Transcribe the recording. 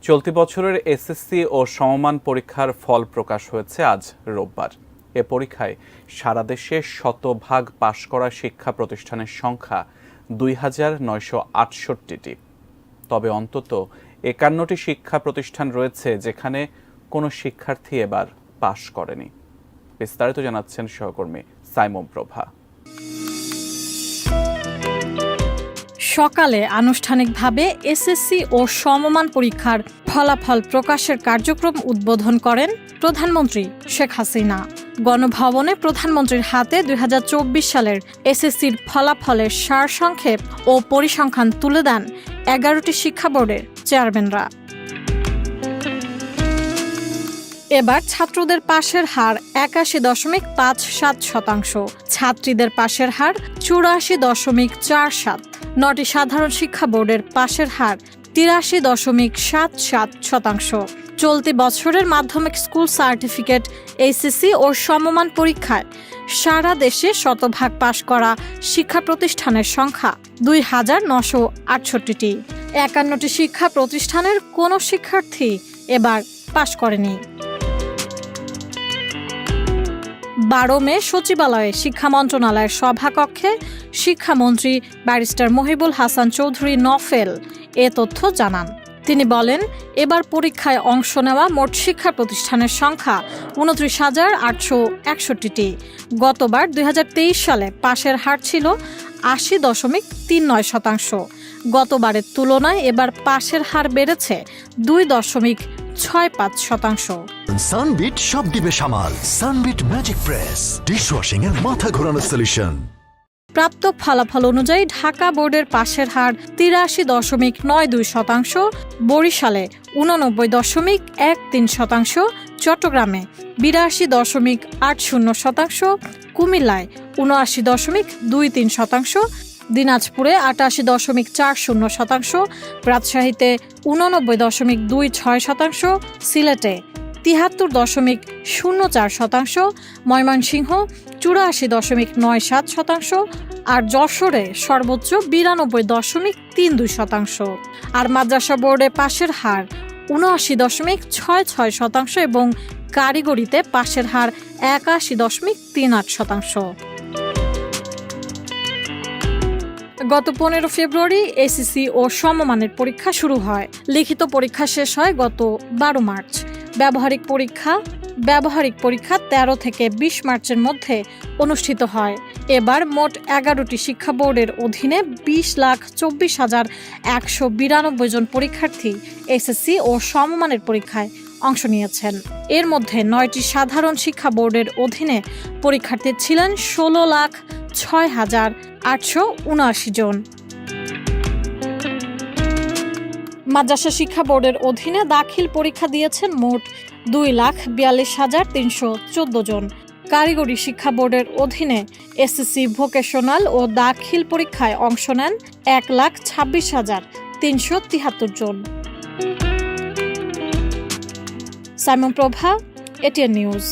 চলতি বছরের এসএসসি ও সমমান পরীক্ষার ফল প্রকাশ হয়েছে আজ রোববার। এ পরীক্ষায় সারা দেশে শতভাগ পাশ করা শিক্ষা প্রতিষ্ঠানের সংখ্যা ২,৯৬৮টি। তবে অন্তত ৫১টি শিক্ষা প্রতিষ্ঠান রয়েছে যেখানে কোনো শিক্ষার্থী এবার পাশ করেনি। বিস্তারিত জানাচ্ছেন সহকর্মী সাইমন প্রভা। সকালে আনুষ্ঠানিকভাবে এসএসসি ও সমমান পরীক্ষার ফলাফল প্রকাশের কার্যক্রম উদ্বোধন করেন প্রধানমন্ত্রী শেখ হাসিনা। গণভবনে প্রধানমন্ত্রীর হাতে ২০২৪ সালের এসএসসির ফলাফলের সারসংক্ষেপ ও পরিসংখ্যান তুলে দেন ১১টি শিক্ষা বোর্ডের চেয়ারম্যানরা। এবার ছাত্রদের পাশের হার ৮১.৫৭%, ছাত্রীদের পাশের হার ৮৪.৪৭%। ৯টি সাধারণ শিক্ষা বোর্ডের পাশের হার ৮৩.৭৭%। চলতি বছরের মাধ্যমিক স্কুল সার্টিফিকেট, এইচএসসি ও সমমান পরীক্ষায় সারা দেশে শতভাগ পাশ করা শিক্ষা প্রতিষ্ঠানের সংখ্যা ২,৯৬৮টি। ৫১টি শিক্ষা প্রতিষ্ঠানের কোনো শিক্ষার্থী এবার পাশ করেনি। ১২ মে সচিবালয়ে শিক্ষা মন্ত্রণালয়ের সভাকক্ষে শিক্ষামন্ত্রী ব্যারিস্টার মহিবুল হাসান চৌধুরী নফেল এ তথ্য জানান। তিনি বলেন, এবার পরীক্ষায় অংশ নেওয়া মোট শিক্ষা প্রতিষ্ঠানের সংখ্যা ২৯,৮৬১টি। গতবার ২০২৩ সালে পাশের হার ছিল ৮০.৩৯%। গতবারের তুলনায় এবার পাশের হার বেড়েছে ২.৬৫%। সানবিট সব দিবে সামাল। সানবিট ম্যাজিক প্রেস ডিশওয়াশিং এর মাথা ঘোরানো সলিউশন। প্রাপ্ত ফলাফল অনুযায়ী ঢাকা বোর্ডের পাশের হার ৮৩.৯২%, বরিশালে ৮৯.১৩%, চট্টগ্রামে ৮২.৮০%, কুমিল্লায় ৭৯.২৩%, দিনাজপুরে ৮৮.৪০%, রাজশাহীতে ৮৯.২৬%, সিলেটে ৭৩.০৪%, ময়মনসিংহ ৮৪.৯৭% আর যশোরে সর্বোচ্চ ৯২.৩২%। আর মাদ্রাসা বোর্ডে পাশের হার ৭৯.৬৬% এবং কারিগরিতে পাশের হার ৮১.৩৮%। গত ১৫ ফেব্রুয়ারি এসএসসি ও সমমানের পরীক্ষা শুরু হয়। লিখিত পরীক্ষা শেষ হয় গত ১২ মার্চ। ব্যবহারিক পরীক্ষা ১৩ থেকে ২০ মার্চের মধ্যে অনুষ্ঠিত হয়। এবার মোট ১১টি শিক্ষা বোর্ডের অধীনে ২০,২৪,১৯২ জন পরীক্ষার্থী এসএসসি ও সমমানের পরীক্ষায় অংশ নিয়েছেন। এর মধ্যে ৯টি সাধারণ শিক্ষা বোর্ডের অধীনে পরীক্ষার্থী ছিলেন ১৬,০৬,৮৭৯ জন। মাদ্রাসা শিক্ষা বোর্ডের অধীনে দাখিল পরীক্ষা দিয়েছেন মোট ২,৪২,৩১৪ জন। কারিগরি শিক্ষা বোর্ডের অধীনে এসএসসি ভোকেশনাল ও দাখিল পরীক্ষায় অংশ নেন ১,২৬,৩৭৩ জন। সাইমন প্রভা, এটিএন নিউজ।